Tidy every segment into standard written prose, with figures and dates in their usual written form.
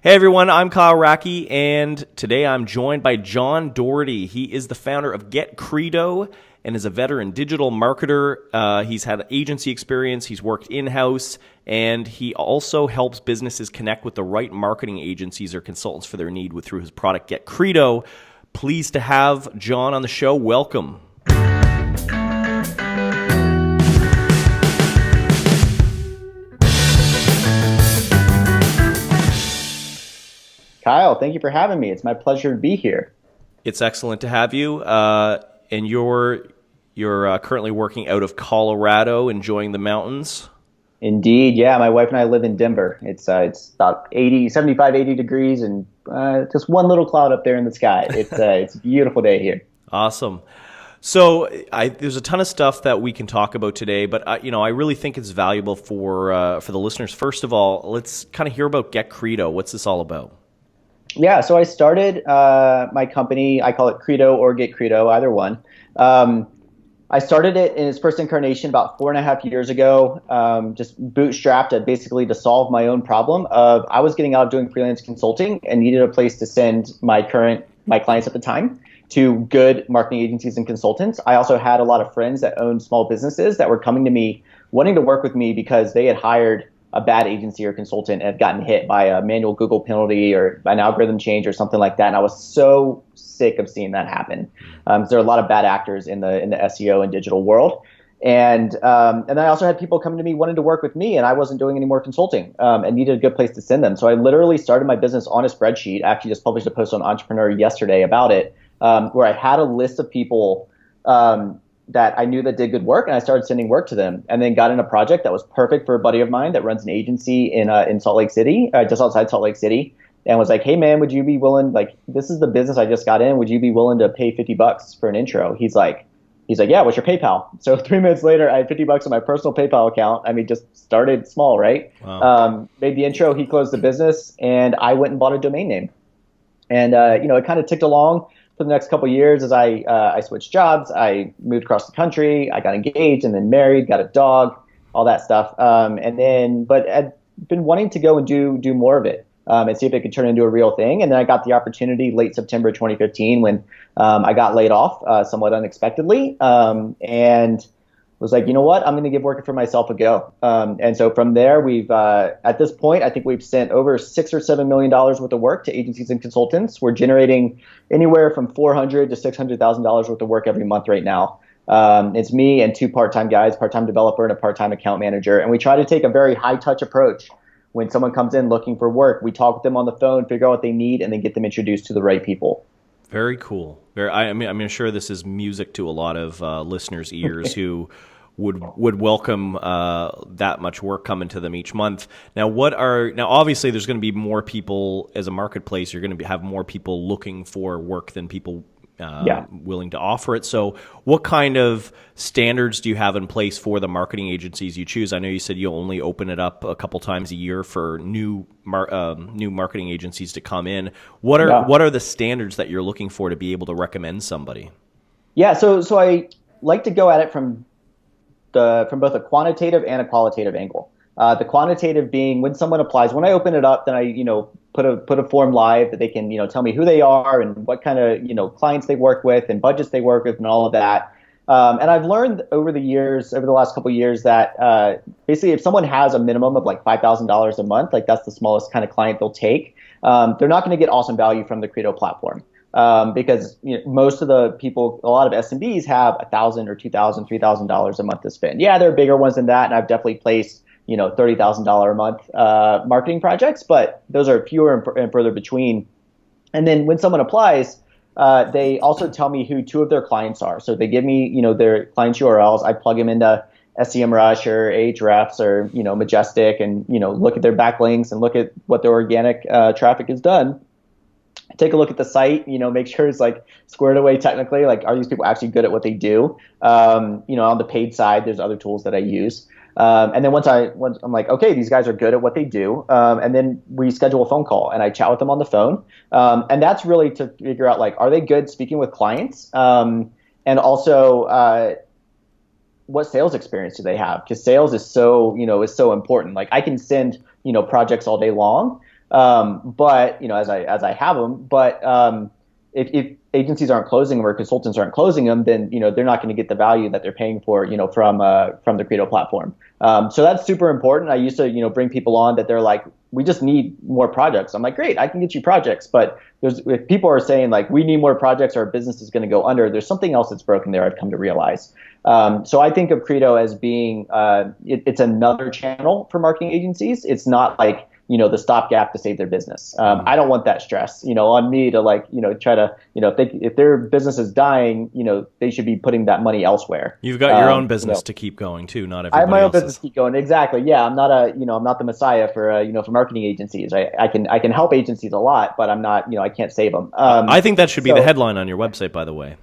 Hey everyone, I'm Kyle Racky, and today I'm joined by John Doherty. He is the founder of Credo and is a veteran digital marketer. He's had agency experience, he's worked in-house, and he also helps businesses connect with the right marketing agencies or consultants for their need through his product Credo. Pleased to have John on the show. Welcome. Kyle, thank you for having me. It's my pleasure to be here. It's excellent to have you. And you're currently working out of Colorado, enjoying the mountains. Indeed, yeah. My wife and I live in Denver. It's about 75, 80 degrees, and just one little cloud up there in the sky. It's a beautiful day here. Awesome. So there's a ton of stuff that we can talk about today, but I really think it's valuable for the listeners. First of all, let's kind of hear about Credo. What's this all about? Yeah, so I started my company. I call it Credo or Get Credo, either one. I started it in its first incarnation about 4.5 years ago, just bootstrapped basically to solve my own problem of I was getting out of doing freelance consulting and needed a place to send my clients at the time to good marketing agencies and consultants. I also had a lot of friends that owned small businesses that were coming to me wanting to work with me because they had hired a bad agency or consultant and had gotten hit by a manual Google penalty or an algorithm change or something like that. And I was so sick of seeing that happen. So there are a lot of bad actors in the SEO and digital world. And then I also had people coming to me wanting to work with me, and I wasn't doing any more consulting and needed a good place to send them. So I literally started my business on a spreadsheet. I actually just published a post on Entrepreneur yesterday about it, where I had a list of people that I knew that did good work, and I started sending work to them, and then got in a project that was perfect for a buddy of mine that runs an agency in Salt Lake City, just outside Salt Lake City, and was like, "Hey man, would you be willing? Like, this is the business I just got in. Would you be willing to pay $50 for an intro?" He's like, "Yeah, what's your PayPal?" So 3 minutes later, I had $50 on my personal PayPal account. I mean, just started small, right? Wow. Made the intro. He closed the business, and I went and bought a domain name, and it kind of ticked along for the next couple of years as I switched jobs. I moved across the country. I got engaged and then married, got a dog, all that stuff. But I'd been wanting to go and do more of it and see if it could turn into a real thing. And then I got the opportunity late September 2015 when I got laid off somewhat unexpectedly and was like, you know what, I'm going to give working for myself a go. And so from there, we've at this point, I think we've sent over $6 or $7 million worth of work to agencies and consultants. We're generating anywhere from $400,000 to $600,000 worth of work every month right now. It's me and 2 part-time guys, part-time developer and a part-time account manager. And we try to take a very high-touch approach. When someone comes in looking for work, we talk with them on the phone, figure out what they need, and then get them introduced to the right people. Very cool. I'm sure this is music to a lot of listeners' ears who would welcome that much work coming to them each month. Now, obviously, there's going to be more people as a marketplace. You're going to have more people looking for work than people willing to offer it. So, what kind of standards do you have in place for the marketing agencies you choose? I know you said you only open it up a couple times a year for new marketing agencies to come in. What are the standards that you're looking for to be able to recommend somebody? Yeah, so I like to go at it from both a quantitative and a qualitative angle. The quantitative being when someone applies. When I open it up, then I put a form live that they can tell me who they are and what kind of clients they work with and budgets they work with and all of that. And I've learned over the last couple of years that basically if someone has a minimum of like $5,000 a month, like that's the smallest kind of client they'll take, they're not going to get awesome value from the Credo platform. Because most of the people, a lot of SMBs have $1,000 or $2,000, $3,000 a month to spend. Yeah, there are bigger ones than that, and I've definitely placed $30,000 a month marketing projects, but those are fewer and further between. And then when someone applies, they also tell me who 2 of their clients are. So they give me their clients' URLs. I plug them into SEMrush or Ahrefs or Majestic, and look at their backlinks and look at what their organic traffic has done. Take a look at the site, make sure it's like squared away technically. Like, are these people actually good at what they do? On the paid side, there's other tools that I use. And then once I'm like, okay, these guys are good at what they do. And then we schedule a phone call and I chat with them on the phone. And that's really to figure out, like, are they good speaking with clients? And also, what sales experience do they have? Because sales is so important. Like, I can send, projects all day long. But as I have them, but if agencies aren't closing them or consultants aren't closing them, then they're not going to get the value that they're paying for from the Credo platform. So that's super important. I used to bring people on that they're like, we just need more projects. I'm like, great, I can get you projects, but if people are saying like we need more projects, our business is going to go under, there's something else that's broken there. I've come to realize. So I think of Credo as being it's another channel for marketing agencies. It's not like the stopgap to save their business. I don't want that stress, on me to try to, if their business is dying, they should be putting that money elsewhere. You've got your own business to keep going too, not everybody I have my own else's. business to keep going. Exactly. Yeah. I'm not the messiah for marketing agencies. I can help agencies a lot, but I'm not, I can't save them. I think that should be the headline on your website, by the way.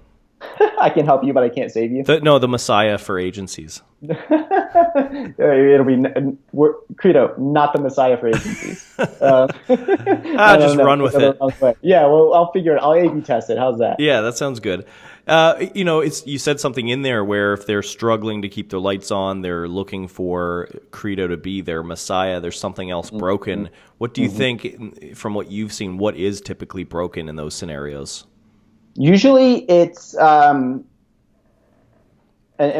I can help you, but I can't save you. The messiah for agencies. It'll be Credo, not the messiah for agencies. Just run with it. Yeah, well, I'll figure it. I'll A/B test it. How's that? Yeah, that sounds good. You said something in there where if they're struggling to keep their lights on, they're looking for Credo to be their messiah. There's something else broken. What do you think, from what you've seen, what is typically broken in those scenarios? Usually, it's and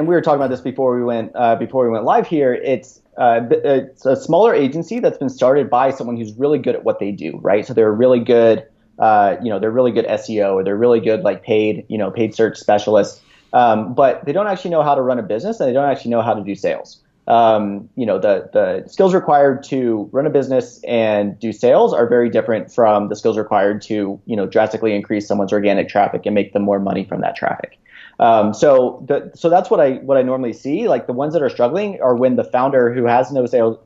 we were talking about this before we went live here. It's a smaller agency that's been started by someone who's really good at what they do, right? So they're really good, they're really good SEO, or they're really good paid search specialists, but they don't actually know how to run a business, and they don't actually know how to do sales. The skills required to run a business and do sales are very different from the skills required to drastically increase someone's organic traffic and make them more money from that traffic. So that's what I normally see. Like the ones that are struggling are when the founder who has no sales,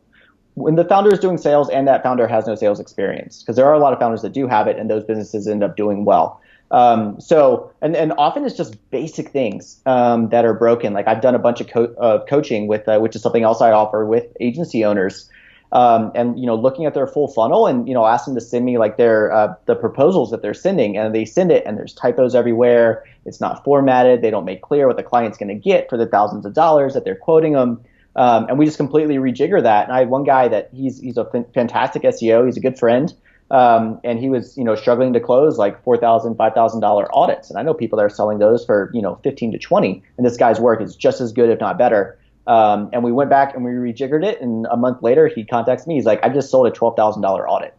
when the founder is doing sales and that founder has no sales experience, because there are a lot of founders that do have it and those businesses end up doing well. And often it's just basic things that are broken. Like I've done a bunch of coaching with, which is something else I offer with agency owners. And looking at their full funnel and ask them to send me like their the proposals that they're sending, and they send it and there's typos everywhere. It's not formatted. They don't make clear what the client's going to get for the thousands of dollars that they're quoting them. And we just completely rejigger that. And I had one guy that he's a fantastic SEO. He's a good friend. And he was struggling to close like $4,000, $5,000 audits. And I know people that are selling those for 15 to 20. And this guy's work is just as good, if not better. And we went back and we rejiggered it, and a month later he contacts me. He's like, I just sold a $12,000 audit.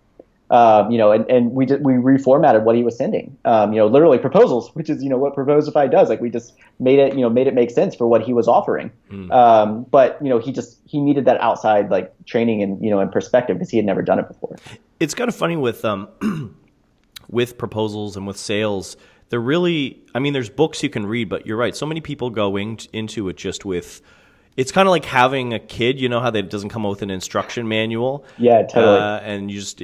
And we reformatted what he was sending. Literally proposals, which is what Proposify does. Like we just made it make sense for what he was offering. But he needed that outside like training and perspective, because he had never done it before. It's kind of funny with with proposals and with sales. They're really, there's books you can read, but you're right. So many people go into it just with. It's kind of like having a kid, how that doesn't come with an instruction manual. Yeah, totally. And you just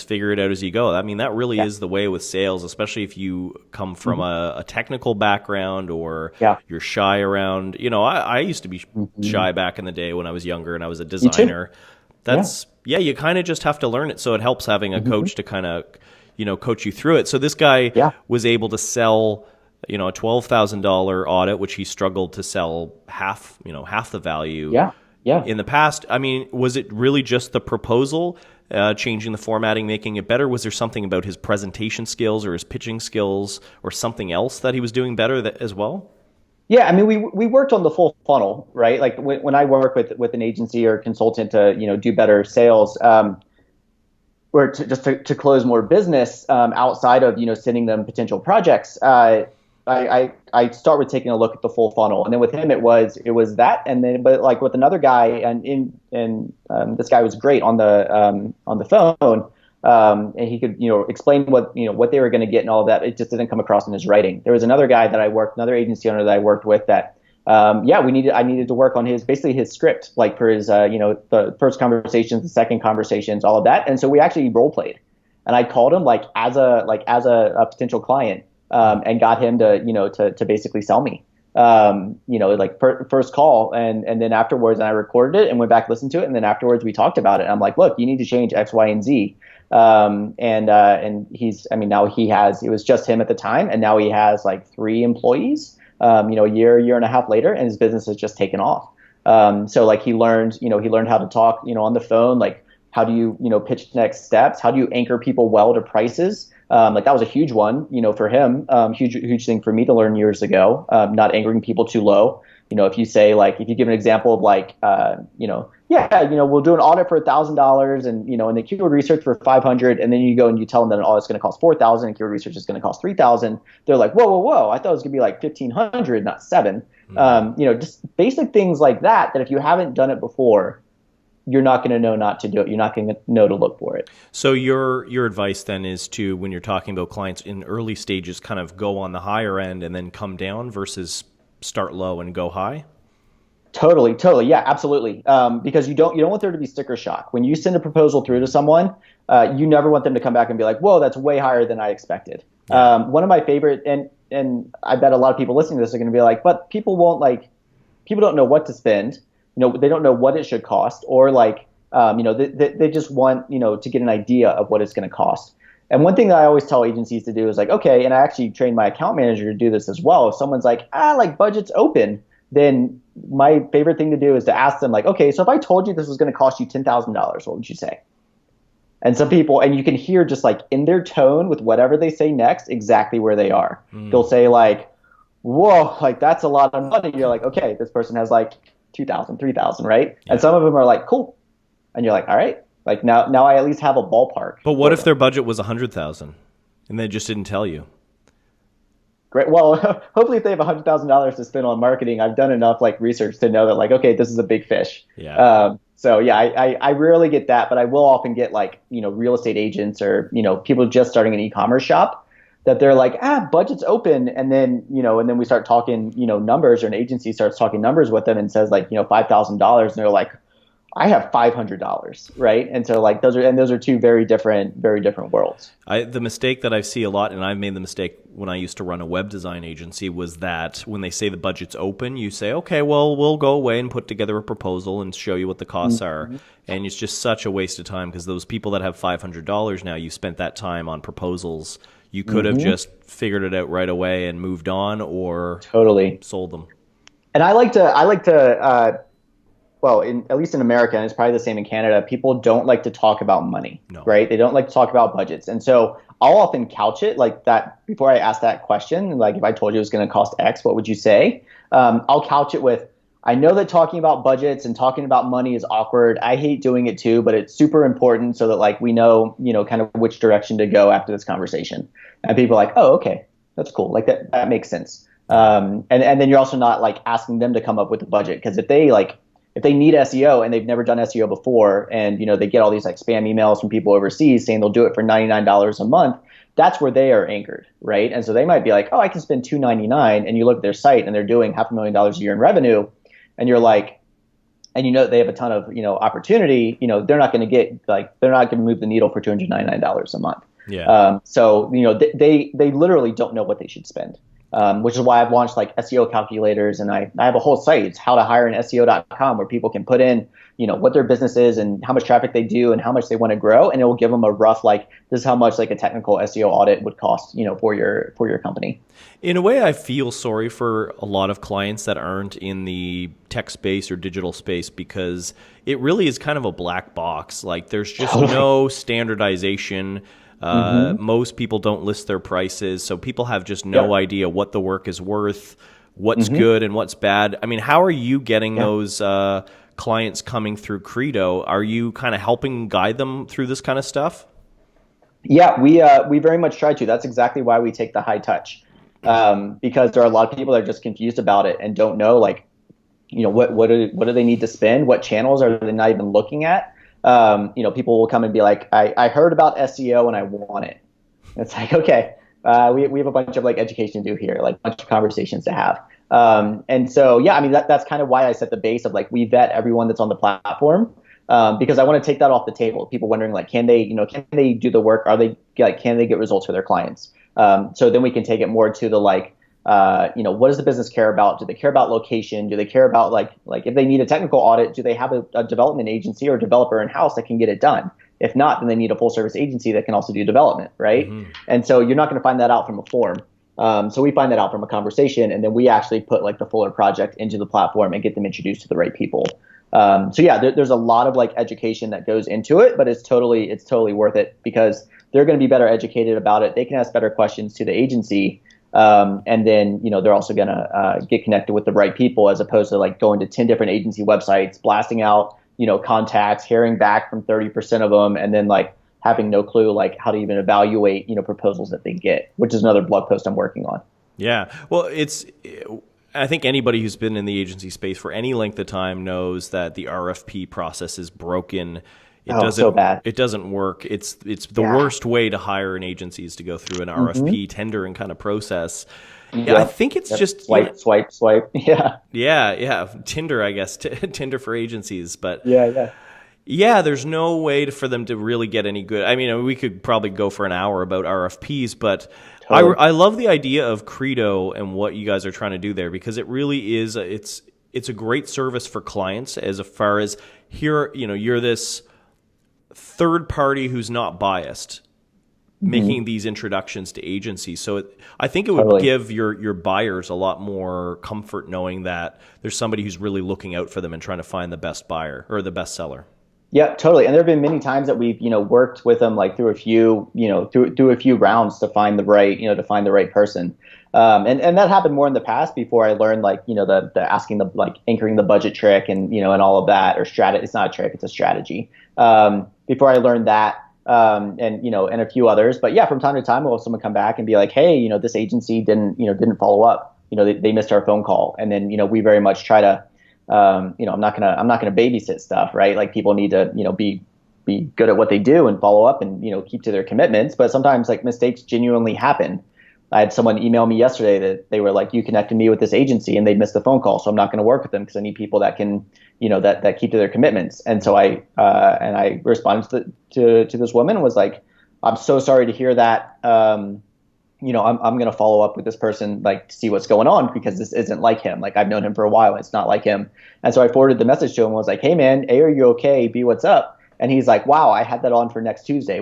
figure it out as you go. That really is the way with sales, especially if you come from a technical background or you're shy around. I used to be shy back in the day when I was younger and I was a designer. You kind of just have to learn it. So it helps having a coach to kind of, coach you through it. So this guy was able to sell a $12,000 audit, which he struggled to sell half the value. In the past. Was it really just the proposal, changing the formatting, making it better? Was there something about his presentation skills or his pitching skills or something else that he was doing better as well? Yeah, we worked on the full funnel, right? Like when I work with an agency or consultant to do better sales, or to close more business outside of sending them potential projects. I start with taking a look at the full funnel, and then with him it was that, and then but like with another guy, and this guy was great on the phone, and he could explain what they were going to get and all of that. It just didn't come across in his writing. There was another guy that another agency owner that I worked with that I needed to work on his script, like for his the first conversations, the second conversations, all of that, and so we actually role played, and I called him like as a potential client. And got him to basically sell me, first call. And then afterwards, and I recorded it and went back, listened to it. And then afterwards we talked about it. I'm like, look, you need to change X, Y, and Z. And he's, now he has, it was just him at the time. And now he has like 3 employees, a year and a half later, and his business has just taken off. So like he learned how to talk, on the phone, like How do you, pitch next steps? How do you anchor people well to prices? Like that was a huge one, for him, huge thing for me to learn years ago, not anchoring people too low. If you say like, if you give an example of like, we'll do an audit for $1,000 and the keyword research for 500, and then you go and you tell them that an audit's going to cost 4,000 and keyword research is going to cost 3,000. They're like, whoa, I thought it was going to be like 1,500, not 7. Just basic things like that if you haven't done it before, you're not going to know not to do it. You're not going to know to look for it. So your advice then is to, when you're talking about clients in early stages, kind of go on the higher end and then come down versus start low and go high? Totally. Yeah, absolutely. Because you don't want there to be sticker shock. When you send a proposal through to someone, you never want them to come back and be like, whoa, that's way higher than I expected. Yeah. One of my favorite, and I bet a lot of people listening to this are going to be like, but people don't know what to spend. They don't know what it should cost, or they just want, to get an idea of what it's going to cost. And one thing that I always tell agencies to do is like, okay, and I actually train my account manager to do this as well. If someone's like, budget's open, then my favorite thing to do is to ask them like, okay, so if I told you this was going to cost you $10,000, what would you say? And some people, and you can hear just like in their tone with whatever they say next, exactly where they are. They'll say like, whoa, like that's a lot of money. You're like, okay, this person has like 2,000, 3,000, right? Yeah. And some of them are like, cool. And you're like, all right, like now I at least have a ballpark. But what if their budget was 100,000 and they just didn't tell you? Great. Well, hopefully if they have $100,000 to spend on marketing, I've done enough like research to know that like, okay, this is a big fish. Yeah. So yeah, I rarely get that, but I will often get like, real estate agents or, people just starting an e-commerce shop that they're like, budget's open. And then we start talking, numbers, or an agency starts talking numbers with them and says like, $5,000. And they're like, I have $500, right? And so like those are two very different worlds. The mistake that I see a lot, and I've made the mistake when I used to run a web design agency, was that when they say the budget's open, you say, okay, well, we'll go away and put together a proposal and show you what the costs are. And it's just such a waste of time, because those people that have $500 now, you spent that time on proposals. You could have just figured it out right away and moved on, or totally sold them. And I like to well, at least in America, and it's probably the same in Canada, people don't like to talk about money, right? They don't like to talk about budgets. And so I'll often couch it like that before I ask that question. Like if I told you it was going to cost X, what would you say? I'll couch it with, I know that talking about budgets and talking about money is awkward. I hate doing it too, but it's super important so that like we know, kind of which direction to go after this conversation. And people are like, oh, okay, that's cool. Like that makes sense. And then you're also not like asking them to come up with a budget, because if they need SEO and they've never done SEO before, and they get all these like spam emails from people overseas saying they'll do it for $99 a month, that's where they are anchored, right? And so they might be like, oh, I can spend $299, and you look at their site and they're doing $500,000 a year in revenue, and you're like, and they have a ton of opportunity, they're not going to move the needle for $299 a month. Yeah. So they literally don't know what they should spend. Which is why I've launched like SEO calculators, and I have a whole site. It's howtohireenSEO.com, where people can put in, what their business is and how much traffic they do and how much they want to grow. And it will give them a rough, like, this is how much like a technical SEO audit would cost, for your company. In a way, I feel sorry for a lot of clients that aren't in the tech space or digital space, because it really is kind of a black box. Like there's just no standardization. Most people don't list their prices, so people have just no idea what the work is worth, what's good and what's bad. I mean, how are you getting those clients coming through Credo? Are you kind of helping guide them through this kind of stuff? Yeah, we very much try to. That's exactly why we take the high touch, because there are a lot of people that are just confused about it and don't know, like, what do they need to spend? What channels are they not even looking at? People will come and be like, I heard about SEO and I want it. And it's like, okay, we have a bunch of like education to do here, like a bunch of conversations to have. And so, yeah, I mean, that's kind of why I set the base of like, we vet everyone that's on the platform, because I want to take that off the table. People wondering like, can they do the work? Can they get results for their clients? So then we can take it more to the like, what does the business care about? Do they care about location? Do they care about like if they need a technical audit, do they have a development agency or developer in-house that can get it done? If not, then they need a full service agency that can also do development, right? And so you're not going to find that out from a form. So we find that out from a conversation, and then we actually put like the fuller project into the platform and get them introduced to the right people. So yeah, there's a lot of like education that goes into it, but it's totally worth it because they're going to be better educated about it. They can ask better questions to the agency. And then, they're also going to get connected with the right people as opposed to like going to 10 different agency websites, blasting out, contacts, hearing back from 30% of them, and then like having no clue like how to even evaluate, proposals that they get, which is another blog post I'm working on. Yeah. Well, I think anybody who's been in the agency space for any length of time knows that the RFP process is broken. So bad. It doesn't work. It's the worst way to hire an agency is to go through an RFP tendering kind of process. Yeah, I think it's just swipe. Yeah. Yeah. Tinder, I guess. Tinder for agencies, but yeah. There's no way for them to really get any good. I mean, we could probably go for an hour about RFPs, but totally. I love the idea of Credo and what you guys are trying to do there because it really is. It's a great service for clients as far as here. You're this third party who's not biased making these introductions to agencies. So I think it would give your buyers a lot more comfort knowing that there's somebody who's really looking out for them and trying to find the best buyer or the best seller. Yeah, totally. And there have been many times that we've, worked with them like through a few, through a few rounds to find the right person. And that happened more in the past before I learned like, the asking the like anchoring the budget trick and, and all of that or strategy. It's not a trick, it's a strategy. Before I learned that, and a few others. But yeah, from time to time, we'll have someone come back and be like, hey, this agency didn't follow up. They missed our phone call. And then, we very much try to, I'm not gonna babysit stuff, right? Like people need to, be good at what they do and follow up and, keep to their commitments. But sometimes like mistakes genuinely happen. I had someone email me yesterday that they were like, you connected me with this agency and they missed the phone call. So I'm not going to work with them because I need people that can, that keep to their commitments. And so I responded to this woman and was like, I'm so sorry to hear that. I'm going to follow up with this person, like to see what's going on because this isn't like him. Like I've known him for a while. It's not like him. And so I forwarded the message to him and was like, hey man, A, are you okay? B, what's up? And he's like, wow, I had that on for next Tuesday.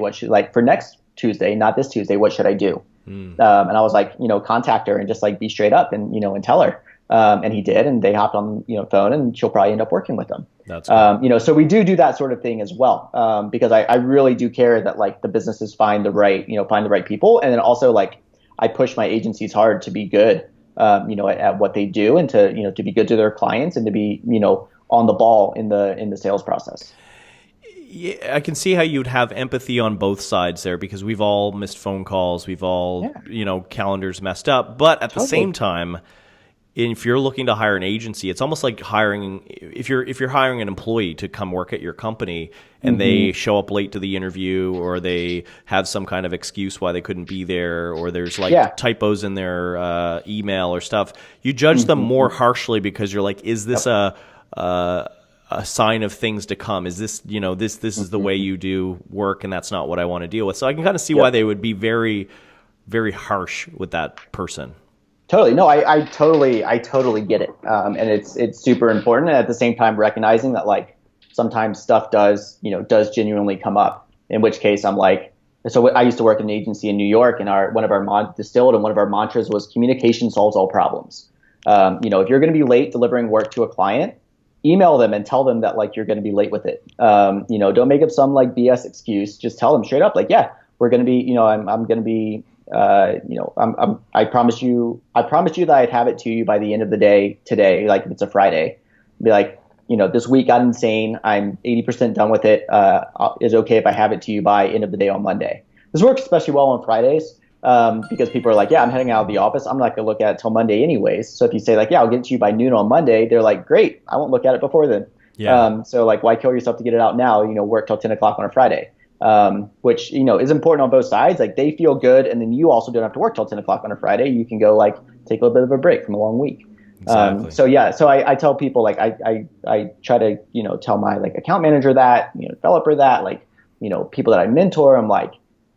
For next Tuesday, not this Tuesday, what should I do? And I was like, contact her and just like be straight up and, and tell her. And he did, and they hopped on, phone and she'll probably end up working with them. That's cool. So we do that sort of thing as well. Because I really do care that like the businesses find the right people. And then also like I push my agencies hard to be good, at what they do and to, to be good to their clients and to be, on the ball in the sales process. Yeah, I can see how you'd have empathy on both sides there because we've all missed phone calls. We've all, calendars messed up. But at the same time, if you're looking to hire an agency, it's almost like hiring if you're hiring an employee to come work at your company and they show up late to the interview or they have some kind of excuse why they couldn't be there or there's like typos in their email or stuff. You judge them more harshly because you're like, is this a sign of things to come? Is this, this is the way you do work and that's not what I want to deal with. So I can kind of see why they would be very, very harsh with that person. Totally. No, I totally get it. And it's super important. And at the same time, recognizing that like sometimes stuff does genuinely come up, in which case I'm like, so I used to work in an agency in New York and one of our mantras was communication solves all problems. If you're going to be late delivering work to a client, email them and tell them that like you're going to be late with it. Don't make up some like BS excuse. Just tell them straight up, like, yeah, we're going to be, I'm going to be, I promise you that I'd have it to you by the end of the day today. Like if it's a Friday, be like, this week got insane. I'm 80% done with it. Is it okay if I have it to you by end of the day on Monday? This works especially well on Fridays. Because people are like, yeah, I'm heading out of the office. I'm not going to look at it till Monday anyways. So if you say like, yeah, I'll get it to you by noon on Monday, they're like, great, I won't look at it before then. Yeah. So like, why kill yourself to get it out now? Work till 10 o'clock on a Friday, which, is important on both sides. Like they feel good. And then you also don't have to work till 10 o'clock on a Friday. You can go like take a little bit of a break from a long week. Exactly. So I tell people like, I try to, tell my like account manager that, developer that, like, people that I mentor, I'm like,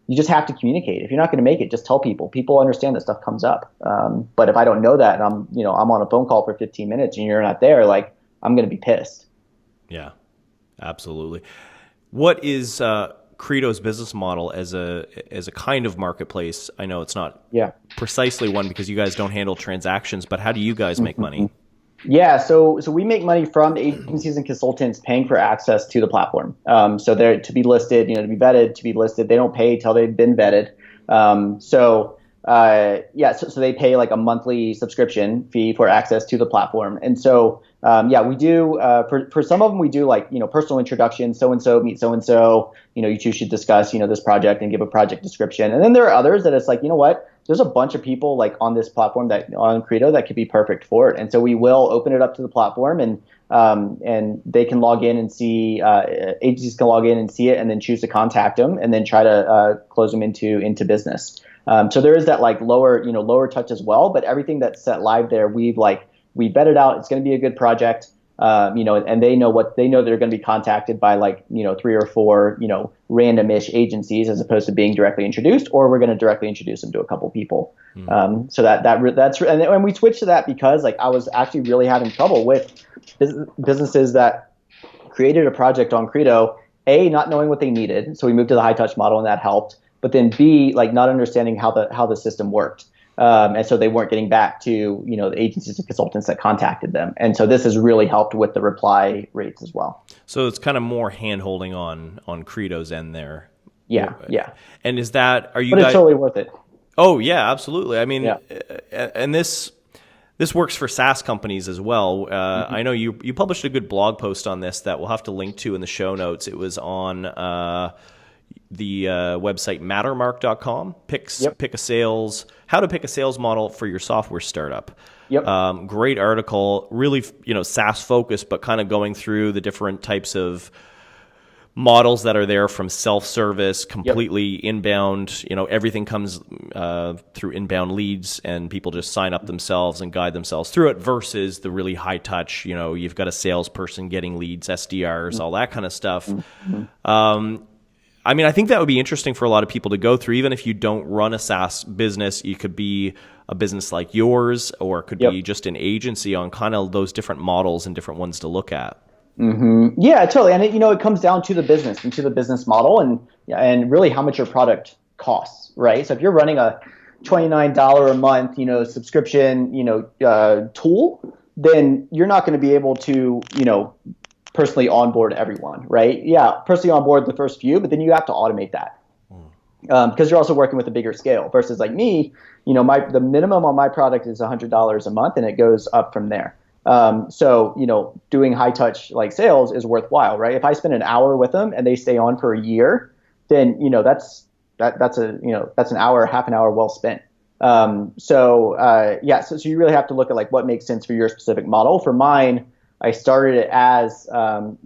you just have to communicate. If you're not going to make it, just tell people. People understand that stuff comes up. But if I don't know that and I'm on a phone call for 15 minutes and you're not there, like I'm going to be pissed. Yeah, absolutely. What is Credo's business model as a kind of marketplace? I know it's not precisely one because you guys don't handle transactions, but how do you guys make money? Yeah, so we make money from agencies and consultants paying for access to the platform. So they're to be listed, to be vetted, to be listed. They don't pay till they've been vetted. So they pay like a monthly subscription fee for access to the platform. And so we do for some of them we do like personal introduction. So and so meet so and so. You two should discuss this project and give a project description. And then there are others that it's like there's a bunch of people like on this platform that on Credo that could be perfect for it. And so we will open it up to the platform and they can log in and see agencies can log in and see it and then choose to contact them and then try to close them into business. So there is that like lower touch as well, but everything that's set live there, we vetted out. It's going to be a good project. And they know they're going to be contacted by like, 3 or 4, random-ish agencies as opposed to being directly introduced, or we're going to directly introduce them to a couple people. So and we switched to that because like I was actually really having trouble with businesses that created a project on Credo, A, not knowing what they needed. So we moved to the high touch model and that helped. But then B, like not understanding how the system worked. And so they weren't getting back to, the agencies and consultants that contacted them. And so this has really helped with the reply rates as well. So it's kind of more hand-holding on Credo's end there. Yeah. And is that, are you but guys... it's totally worth it. Oh, yeah, absolutely. I mean, and this works for SaaS companies as well. I know you published a good blog post on this that we'll have to link to in the show notes. It was on the website mattermark.com. How to pick a sales model for your software startup. Yep. Great article, really, SaaS focused, but kind of going through the different types of models that are there, from self-service, completely inbound, everything comes through inbound leads and people just sign up themselves and guide themselves through it, versus the really high touch, you've got a salesperson getting leads, SDRs, all that kind of stuff. I mean, I think that would be interesting for a lot of people to go through. Even if you don't run a SaaS business, you could be a business like yours, or it could be just an agency, on kind of those different models and different ones to look at. Yeah, totally. And it comes down to the business and to the business model and really how much your product costs, right? So if you're running a $29 a month, subscription, tool, then you're not going to be able to, personally onboard everyone, right? Yeah, personally onboard the first few, but then you have to automate that because you're also working with a bigger scale. Versus like me, the minimum on my product is $100 a month, and it goes up from there. So doing high touch like sales is worthwhile, right? If I spend an hour with them and they stay on for a year, then that's an hour, half an hour well spent. So you really have to look at like what makes sense for your specific model. For mine, I started it as a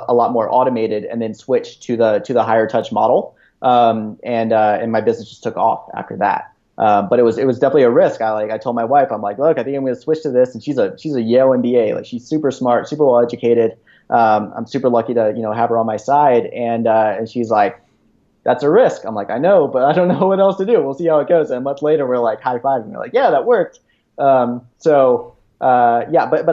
lot more automated, and then switched to the higher touch model, and my business just took off after that. But it was definitely a risk. I told my wife, I'm like, look, I think I'm going to switch to this, and she's a Yale MBA, like she's super smart, super well educated. I'm super lucky to have her on my side, and she's like, that's a risk. I'm like, I know, but I don't know what else to do. We'll see how it goes. And a month later, we're like high fiving. We're like, yeah, that worked. But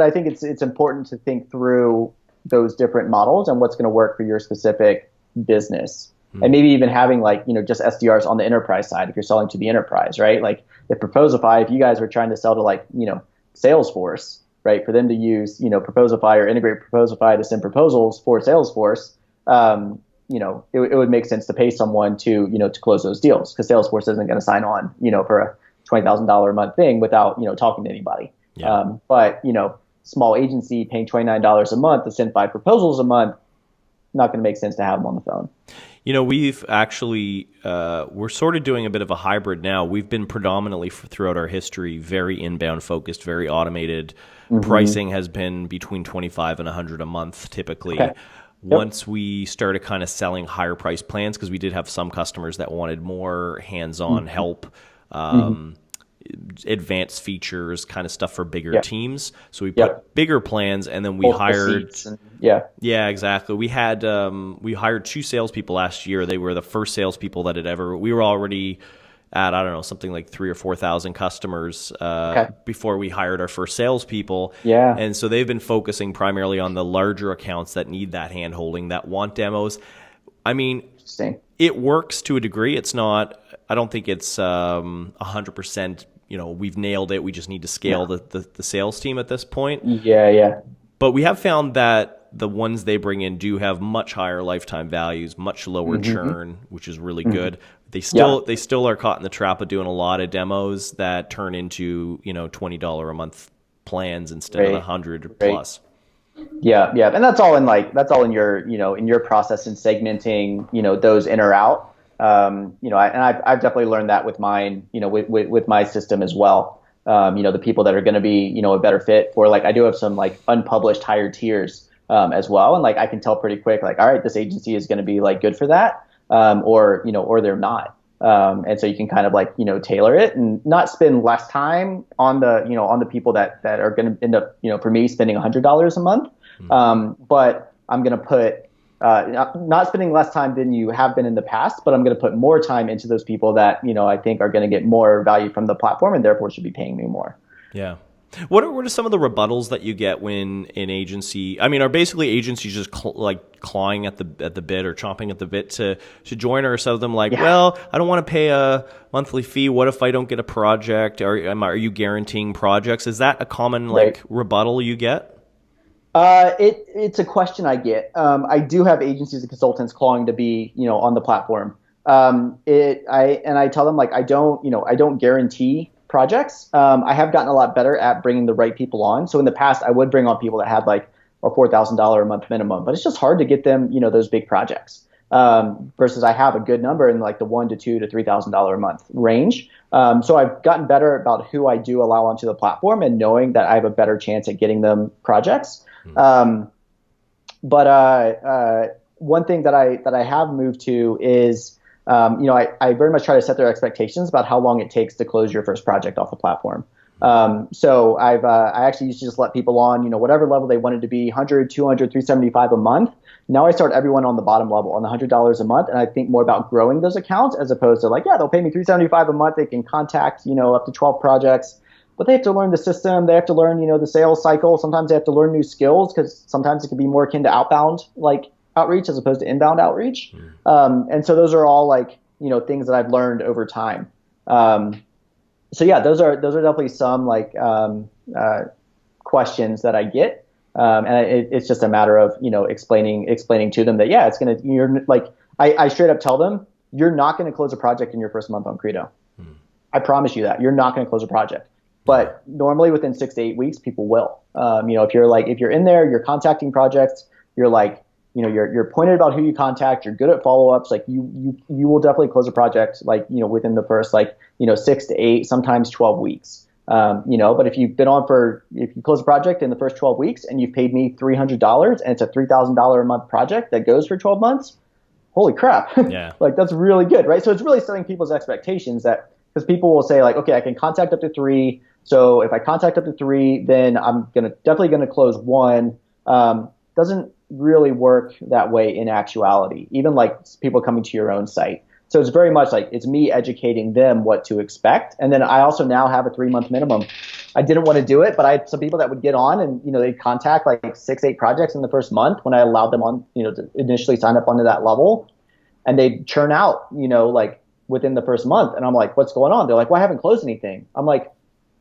I think it's important to think through those different models and what's going to work for your specific business. And maybe even having like, just SDRs on the enterprise side if you're selling to the enterprise, right? Like if you guys were trying to sell to like, Salesforce, right? For them to use, Proposify or integrate Proposify to send proposals for Salesforce, it would make sense to pay someone to close those deals, because Salesforce isn't going to sign on, for a $20,000 a month thing without, talking to anybody. Yeah. But small agency paying $29 a month to send 5 proposals a month, not going to make sense to have them on the phone. We've actually, we're sort of doing a bit of a hybrid now. We've been predominantly throughout our history very inbound focused, very automated. Pricing has been between 25 and 100 a month typically. Okay. Once we started kind of selling higher price plans, because we did have some customers that wanted more hands-on help, advanced features, kind of stuff for bigger teams. So we put bigger plans, and then we hired. Yeah, exactly. We had we hired 2 salespeople last year. They were the first salespeople that had ever. We were already at, I don't know, something like 3,000 or 4,000 customers before we hired our first salespeople. Yeah. And so they've been focusing primarily on the larger accounts that need that hand holding, that want demos. I mean, it works to a degree. It's not. I don't think it's 100% we've nailed it. We just need to scale the sales team at this point. Yeah. But we have found that the ones they bring in do have much higher lifetime values, much lower churn, which is really good. They still are caught in the trap of doing a lot of demos that turn into, $20 a month plans instead of $100 plus. Yeah. And that's all in your, in your process in segmenting, those in or out. I've definitely learned that with mine, with my system as well. The people that are going to be, a better fit for, like, I do have some like unpublished higher tiers, as well. And like, I can tell pretty quick, like, all right, this agency is going to be like good for that. Or they're not. And so you can kind of like, tailor it and not spend less time on the people that are going to end up, for me spending $100 a month. But I'm going to put, not spending less time than you have been in the past, but I'm going to put more time into those people that, I think are going to get more value from the platform and therefore should be paying me more. Yeah. What are some of the rebuttals that you get when an agency, are basically agencies just clawing at the bit or chomping at the bit to join, or some of them like, well, I don't want to pay a monthly fee. What if I don't get a project? Are you guaranteeing projects? Is that a common rebuttal you get? It's a question I get. I do have agencies and consultants clawing to be, on the platform. I tell them, like, I don't guarantee projects. I have gotten a lot better at bringing the right people on. So in the past, I would bring on people that had like a $4,000 a month minimum, but it's just hard to get them, those big projects. Versus I have a good number in like the $1,200 to $3,000 a month range. So I've gotten better about who I do allow onto the platform and knowing that I have a better chance at getting them projects. But one thing that I have moved to is, I very much try to set their expectations about how long it takes to close your first project off the platform. So I actually used to just let people on, whatever level they wanted to be, 100, 200, 375 a month. Now I start everyone on the bottom level on the $100 a month. And I think more about growing those accounts as opposed to like, yeah, they'll pay me 375 a month. They can contact, up to 12 projects, but they have to learn the system. They have to learn, the sales cycle. Sometimes they have to learn new skills because sometimes it can be more akin to outbound, like, outreach as opposed to inbound outreach. And so those are all like, things that I've learned over time. So yeah, those are definitely some like, questions that I get. And it's just a matter of, explaining to them that, yeah, you're like, I straight up tell them, you're not going to close a project in your first month on Credo. I promise you that you're not going to close a project, but normally within 6 to 8 weeks, people will. If you're in there, you're contacting projects, you're like, you're pointed about who you contact, you're good at follow-ups, like you will definitely close a project, like, within the first, like, 6 to 8, sometimes 12 weeks. But if you close a project in the first 12 weeks and you've paid me $300 and it's a $3,000 a month project that goes for 12 months, holy crap. Yeah. Like, that's really good, right? So it's really setting people's expectations that, because people will say like, okay, I can contact up to 3. So if I contact up to 3, then I'm definitely gonna close 1. Doesn't really work that way in actuality, even like people coming to your own site. So it's very much like it's me educating them what to expect. And then I also now have a 3-month minimum. I didn't want to do it, but I had some people that would get on and, they'd contact like 6, 8 projects in the first month when I allowed them on, to initially sign up onto that level, and they'd churn out, like within the first month. And I'm like, what's going on? They're like, well, I haven't closed anything. I'm like,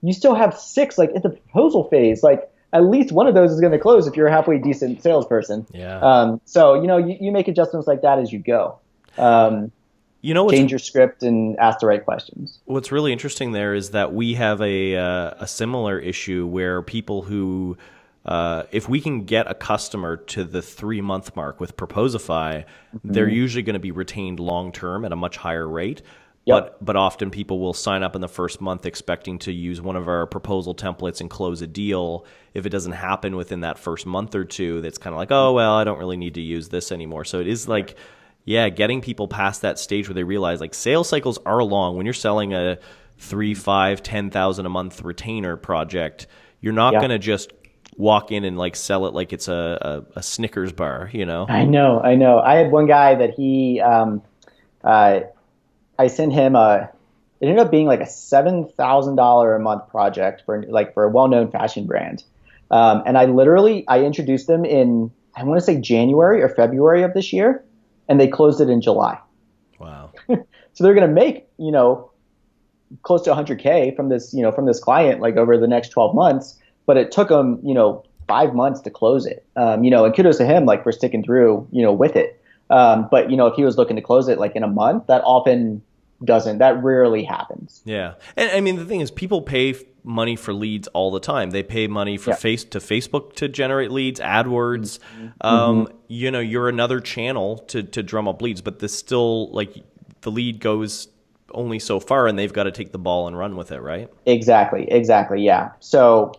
you still have 6, like, in the proposal phase. Like, at least one of those is going to close if you're a halfway decent salesperson. Yeah. So, you make adjustments like that as you go. Change your script and ask the right questions. What's really interesting there is that we have a similar issue where people who, if we can get a customer to the 3-month mark with Proposify, they're usually going to be retained long-term at a much higher rate. Yep. But often people will sign up in the first month expecting to use one of our proposal templates and close a deal. If it doesn't happen within that first month or two, that's kind of like, oh, well, I don't really need to use this anymore. So it is like, yeah, getting people past that stage where they realize like sales cycles are long. When you're selling a 3, 5, 10,000 a month retainer project, you're not going to just walk in and like sell it like it's a Snickers bar, I know. I had one guy that he, I sent him it ended up being like a $7,000 a month project for a well-known fashion brand. And I introduced them in, I want to say January or February of this year, and they closed it in July. Wow. So they're going to make, close to 100K from this client like over the next 12 months, but it took him 5 months to close it. And kudos to him like for sticking through with it. But if he was looking to close it like in a month, that rarely happens. Yeah. And I mean, the thing is, people pay money for leads all the time. They pay money for Facebook to generate leads, AdWords. You're another channel to drum up leads, but this still, like, the lead goes only so far, and they've got to take the ball and run with it, right? Exactly. Yeah. So,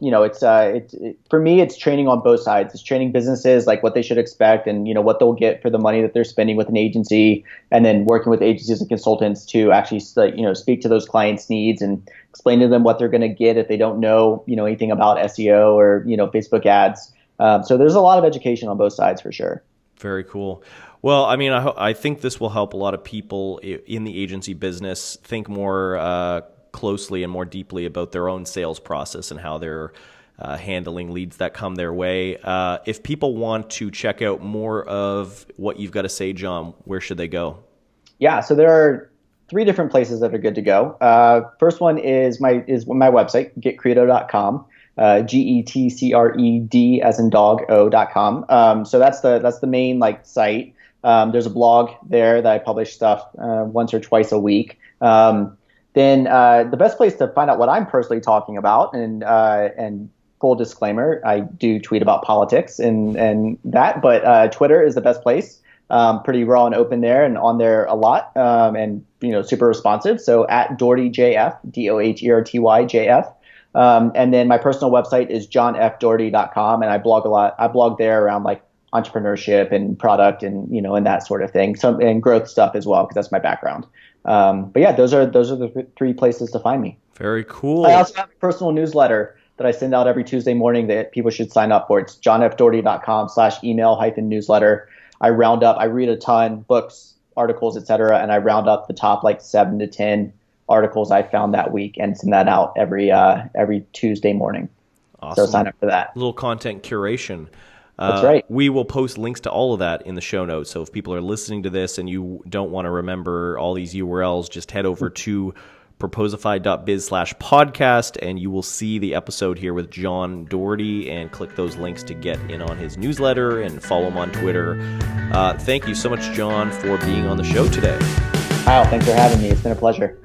for me, it's training on both sides. It's training businesses like what they should expect and, what they'll get for the money that they're spending with an agency, and then working with agencies and consultants to actually, speak to those clients' needs and explain to them what they're going to get if they don't know, anything about SEO or, Facebook ads. So there's a lot of education on both sides for sure. Very cool. Well, I mean, I think this will help a lot of people in the agency business think more closely and more deeply about their own sales process and how they're handling leads that come their way. If people want to check out more of what you've got to say, John, where should they go? Yeah, so there are 3 different places that are good to go. First one is my website, getcredo.com. GETCRED as in dog o.com. So that's the main site. There's a blog there that I publish stuff once or twice a week. Then the best place to find out what I'm personally talking about, and full disclaimer, I do tweet about politics and that, but Twitter is the best place. Pretty raw and open there, and on there a lot, and super responsive. So at DohertyJF, DOHERTYJF. And then my personal website is johnfdoherty.com, and I blog a lot. I blog there around entrepreneurship and product and and that sort of thing. And growth stuff as well, because that's my background. But yeah, those are the 3 places to find me. Very cool. I also have a personal newsletter that I send out every Tuesday morning that people should sign up for. It's johnfdoherty.com/email-newsletter. I read a ton, books, articles, etc., and I round up the top 7 to 10 articles I found that week and send that out every Tuesday morning. Awesome. So sign up for that. A little content curation. That's right. We will post links to all of that in the show notes. So if people are listening to this and you don't want to remember all these URLs, just head over to proposify.biz/podcast, and you will see the episode here with John Doherty, and click those links to get in on his newsletter and follow him on Twitter. Thank you so much, John, for being on the show today. Kyle, thanks for having me. It's been a pleasure.